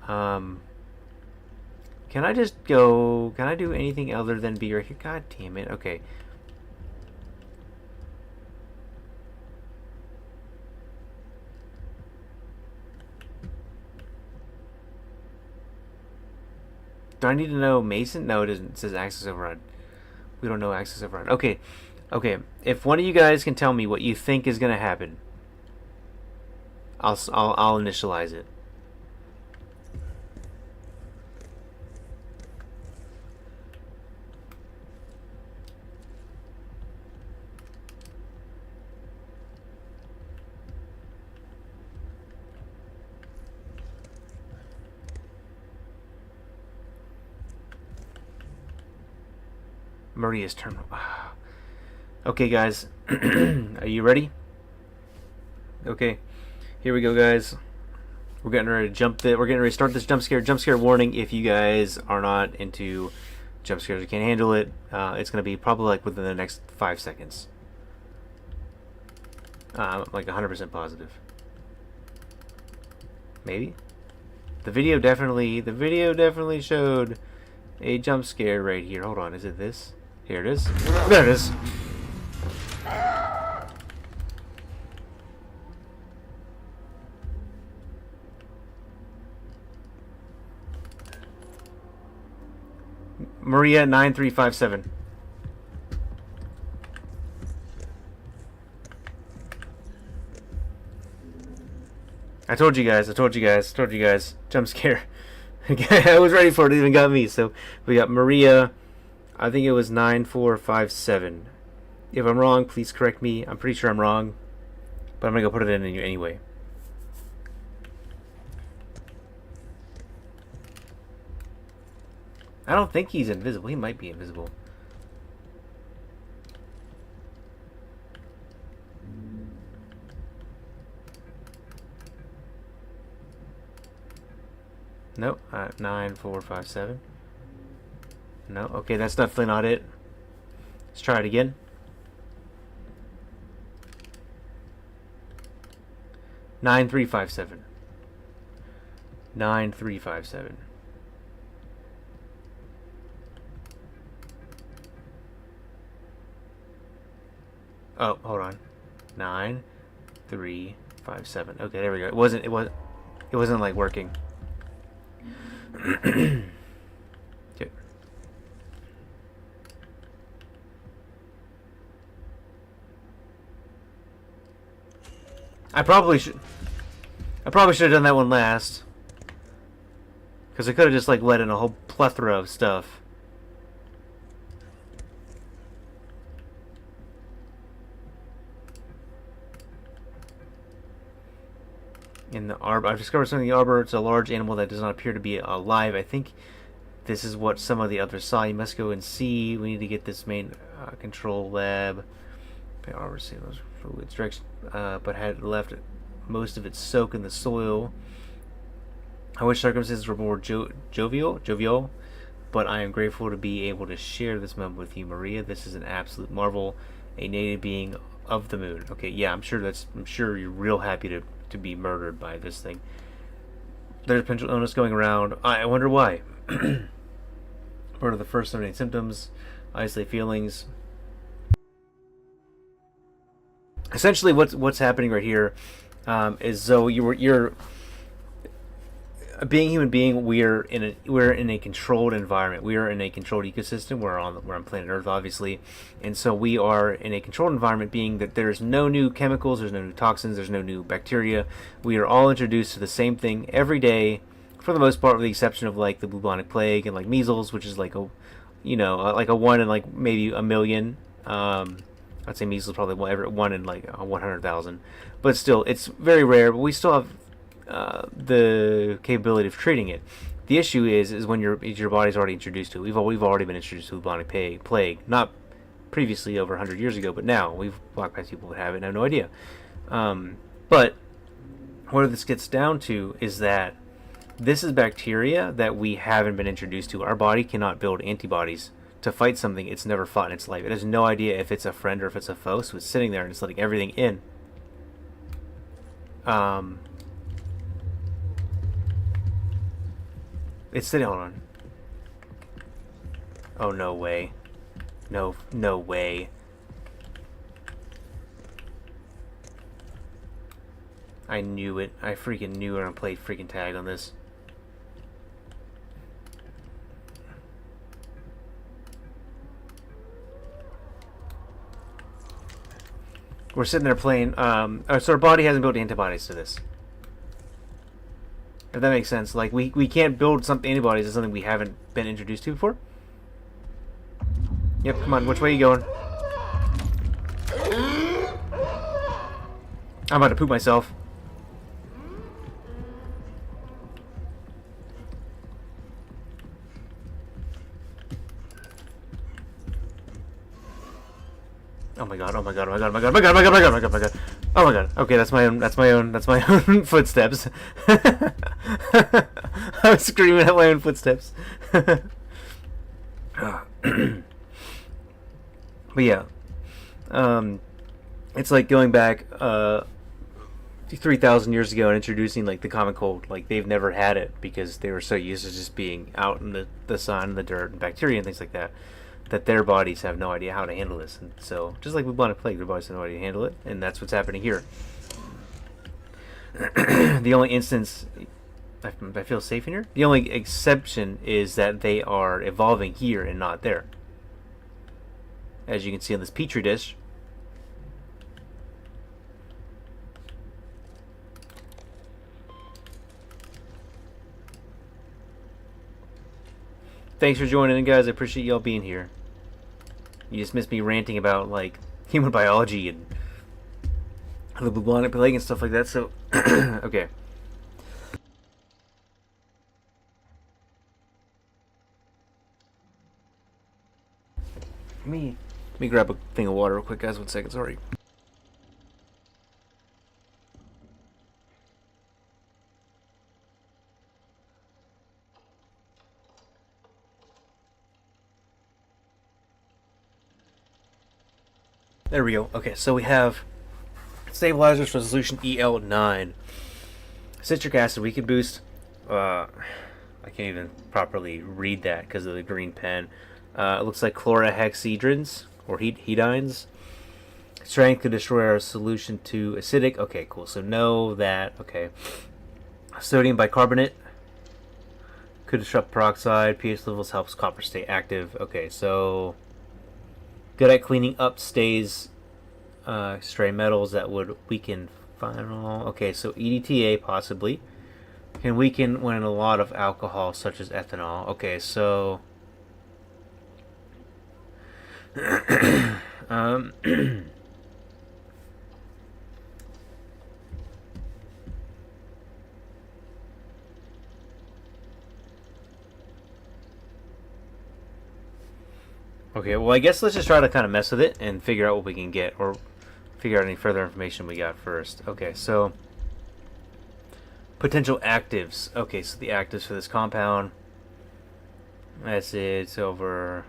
Can I just go? Can I do anything other than be right here? God damn it. Okay. Do I need to know Mason? No, it doesn't. It says access override. We don't know access override. Okay. Okay. If one of you guys can tell me what you think is gonna happen, I'll initialize it. Maria's terminal. Okay, guys. Are you ready? Okay. Here we go, guys. We're getting ready to we're getting ready to start this jump scare. Jump scare warning if you guys are not into jump scares, you can't handle it. It's going to be probably like within the next 5 seconds. I'm like 100% positive. Maybe? The video definitely showed a jump scare right here. Hold on, is it this? Here it is. There it is. Maria 9357. I told you guys. Jump scare. I was ready for it. It even got me. So we got Maria. I think it was 9457. If I'm wrong, please correct me. I'm pretty sure I'm wrong, but I'm gonna go put it in anyway. I don't think he's invisible. He might be invisible. Nope. 9457. No. Okay, that's definitely not it. Let's try it again. 9357. 9357. Oh, hold on. 9357. Okay, there we go. It wasn't like working. Okay. I probably should have done that one last, because I could have just like let in a whole plethora of stuff. In the arbor, I've discovered something in the arbor. It's a large animal that does not appear to be alive. I think this is what some of the others saw. You must go and see. We need to get this main control lab. Arbor signals its direction, but had left most of it soaked in the soil. I wish circumstances were more jovial, but I am grateful to be able to share this moment with you, Maria. This is an absolute marvel, a native being of the moon. Okay, yeah, I'm sure you're real happy to be murdered by this thing. There's a potential illness going around. I wonder why. What are the first 7 symptoms? Isolate feelings. Essentially, what's happening right here is though you're being a human being. We're in a controlled environment. We are in a controlled ecosystem. We're on planet Earth, obviously, and so we are in a controlled environment. Being that there's no new chemicals, there's no new toxins, there's no new bacteria. We are all introduced to the same thing every day, for the most part, with the exception of like the bubonic plague and like measles, which is like a, like a 1 in like maybe a million. I'd say measles probably 1 in like 100,000, but still, it's very rare. But we still have the capability of treating it. The issue is when your body's already introduced to it. We've already been introduced to bubonic plague, not previously over 100 years ago, but now we've walked past people that have it and have no idea. But what this gets down to is that this is bacteria that we haven't been introduced to. Our body cannot build antibodies to fight something it's never fought in its life. It has no idea if it's a friend or if it's a foe, so it's sitting there and it's letting everything in. It's sitting. Hold on. Oh, no way. No way. I knew it. I freaking knew it. I'm gonna play freaking tag on this. we're sitting there playing. So our body hasn't built antibodies to this. If that makes sense. Like, we can't build antibodies to something we haven't been introduced to before. Yep, come on. Which way are you going? I'm about to poop myself. Oh my god, oh my god, oh my god, oh my god, oh my god, oh my god, oh my god, oh my god, oh my god. Oh my god. Okay, that's my own footsteps. I was screaming at my own footsteps. But yeah. It's like going back 3,000 years ago and introducing like the common cold. Like, they've never had it because they were so used to just being out in the sun and the dirt and bacteria and things like that, that their bodies have no idea how to handle this. And so, just like bubonic plague, their bodies have no idea to handle it, and that's what's happening here. The only instance I feel safe in here, the only exception is that they are evolving here and not there. As you can see on this petri dish. Thanks for joining in, guys. I appreciate y'all being here. You just missed me ranting about, like, human biology and the bubonic plague and stuff like that, so... okay. Let me grab a thing of water real quick, guys. 1 second, sorry. There we go. Okay, so we have stabilizers resolution EL9. Citric acid, we can boost. I can't even properly read that because of the green pen. It looks like chlorhexidrins or hedines. Strength could destroy our solution to acidic. Okay, cool. So know that. Okay. Sodium bicarbonate could disrupt peroxide. pH levels helps copper stay active. Okay, so good at cleaning up stays, stray metals that would weaken final. Okay, so EDTA possibly can weaken when a lot of alcohol, such as ethanol. Okay, so okay, well, I guess let's just try to kind of mess with it and figure out what we can get, or figure out any further information we got first. Okay, so potential actives. Okay, so the actives for this compound. That's it. It's over.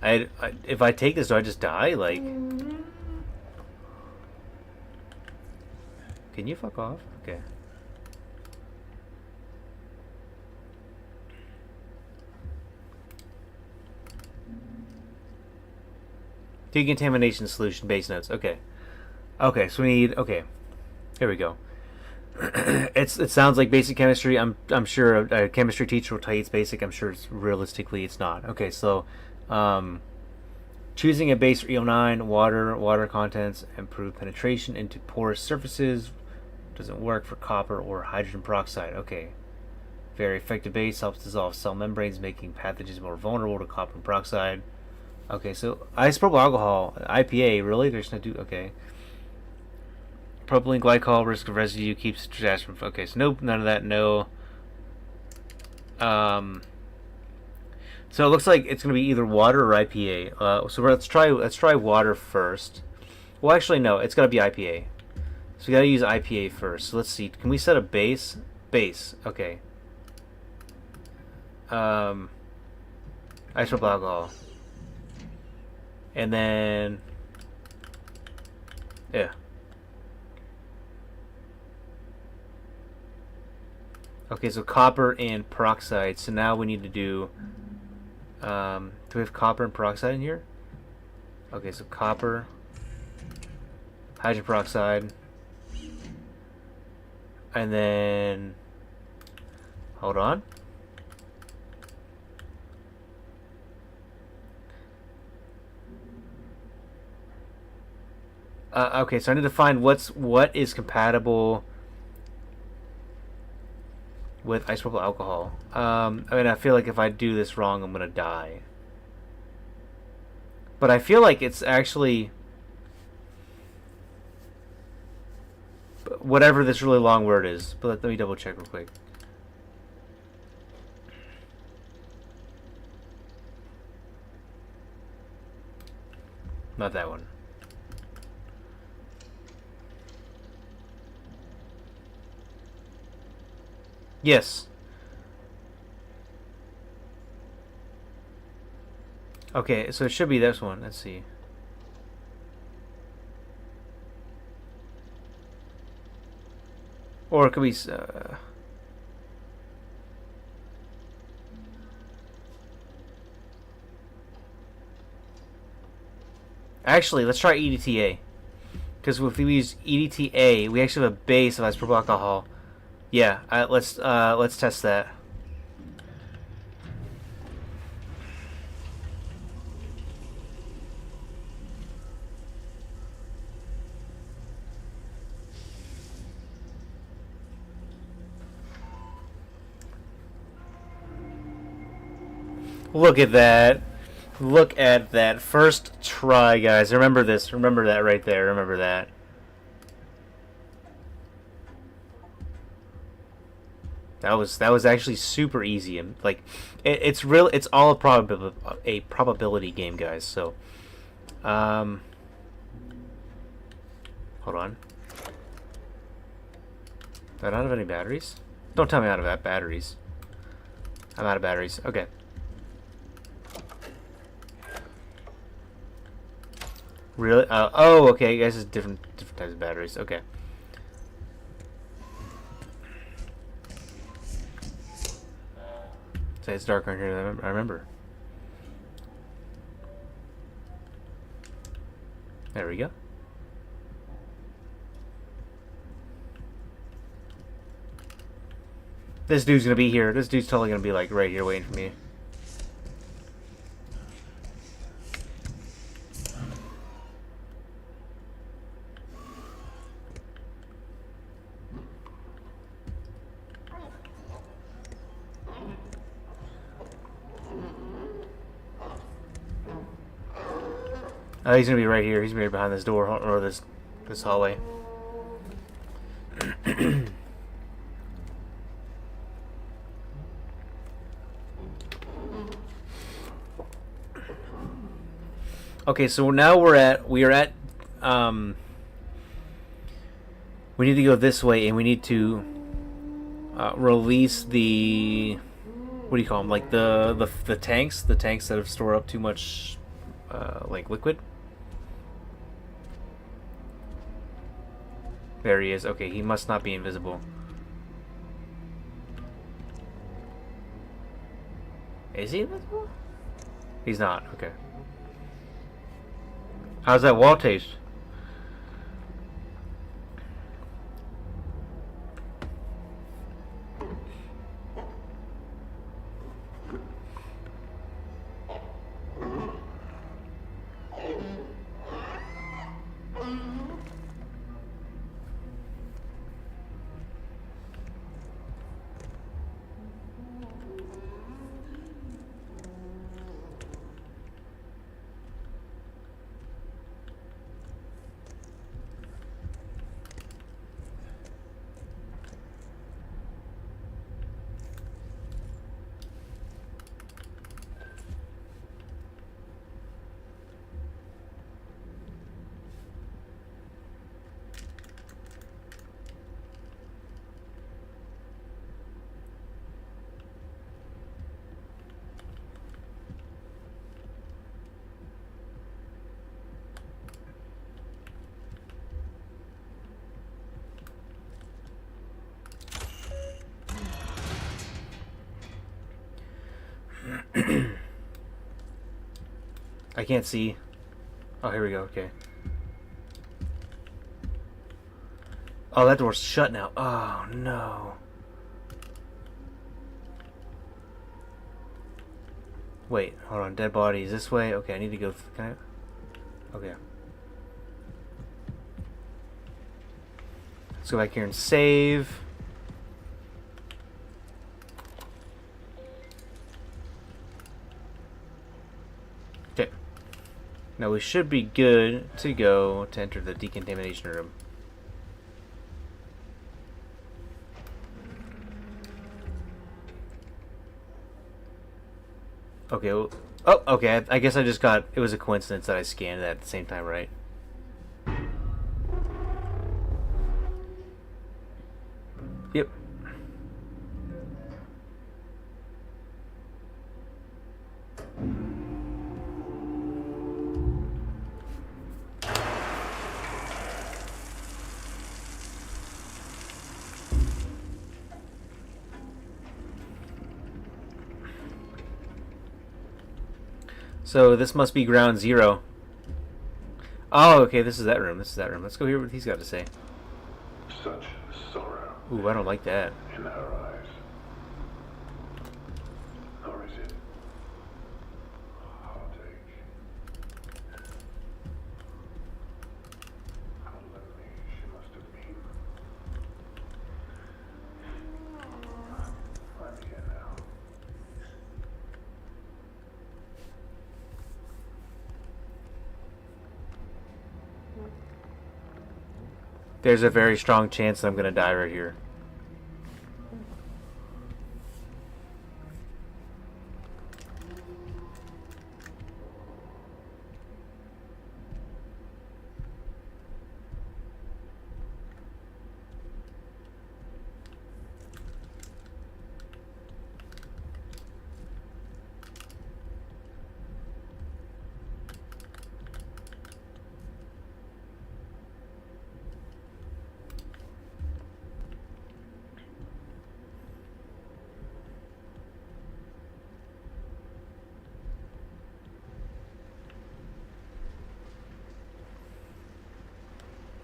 If I take this, do I just die? Like, can you fuck off? Okay. Decontamination solution base notes. Okay. Okay, so we need. Okay, here we go. It sounds like basic chemistry. I'm sure a chemistry teacher will tell you it's basic. I'm sure realistically it's not. Okay, so choosing a base for EO9, water contents, improve penetration into porous surfaces. Doesn't work for copper or hydrogen peroxide. Okay. Very effective base, helps dissolve cell membranes, making pathogens more vulnerable to copper and peroxide. Okay, so isopropyl alcohol, IPA, really? There's no do. Okay. Propylene glycol, risk of residue, keeps trash from. Okay, so nope, none of that. No. So it looks like it's gonna be either water or IPA. So let's try water first. Well, actually, no, it's gotta be IPA. So we gotta use IPA first. So let's see. Can we set a base? Base. Okay. Isopropyl alcohol. And then, yeah. Okay, so copper and peroxide. So now we need to do, do we have copper and peroxide in here? Okay, so copper, hydrogen peroxide, and then, hold on. Okay, so I need to find what is compatible with isopropyl alcohol. I mean, I feel like if I do this wrong, I'm gonna die. But I feel like it's actually whatever this really long word is. But let me double check real quick. Not that one. Yes. Okay, so it should be this one. Let's see. Or it could be... Actually, let's try EDTA. Because if we use EDTA, we actually have a base of isopropyl alcohol. Yeah, let's test that. Look at that. Look at that. First try, guys. Remember this. Remember that right there. Remember that. That was actually super easy, and like it's real. It's all a probability game, guys. So, hold on. Do I not have any batteries? Don't tell me I'm out of batteries. I'm out of batteries. Okay. Really? Oh, okay. You guys have different types of batteries. Okay. So it's darker in here than I remember. There we go. This dude's gonna be here. This dude's totally gonna be like right here waiting for me. Oh, he's gonna be right here. He's gonna be right behind this door or this hallway. Okay, so now we are at we need to go this way, and we need to release the, what do you call them? Like the tanks that have stored up too much like liquid. There he is. Okay, he must not be invisible. Is he invisible? He's not. Okay. How's that wall taste? I can't see. Oh, here we go. Okay. Oh, that door's shut now. Oh, no. Wait, hold on. Dead body is this way. Okay, I need to go. Can I? Okay. Let's go back here and save. Okay. Now we should be good to go to enter the decontamination room. Okay, well, oh, okay, I guess I just got, it was a coincidence that I scanned that at the same time, right? Yep. So this must be ground zero. Oh, okay, this is that room. This is that room. Let's go hear what he's got to say. Such sorrow Ooh, I don't like that. in her eyes. Or is it heartache? How lonely she must have been. I'm here now. There's a very strong chance that I'm going to die right here.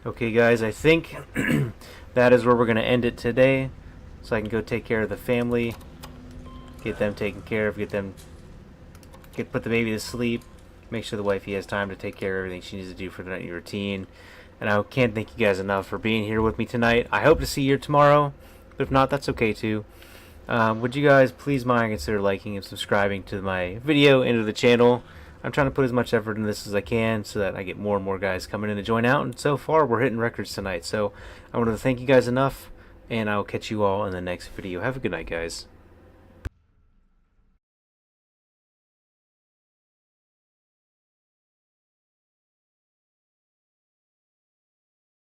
Okay, guys, I think that is where we're going to end it today. So I can go take care of the family, get them taken care of, put the baby to sleep, make sure the wifey has time to take care of everything she needs to do for the nightly routine. And I can't thank you guys enough for being here with me tonight. I hope to see you tomorrow, but if not, that's okay too. Would you guys please mind consider liking and subscribing to my video and to the channel? I'm trying to put as much effort into this as I can so that I get more and more guys coming in to join out, and so far we're hitting records tonight. So I want to thank you guys enough, and I'll catch you all in the next video. Have a good night, guys.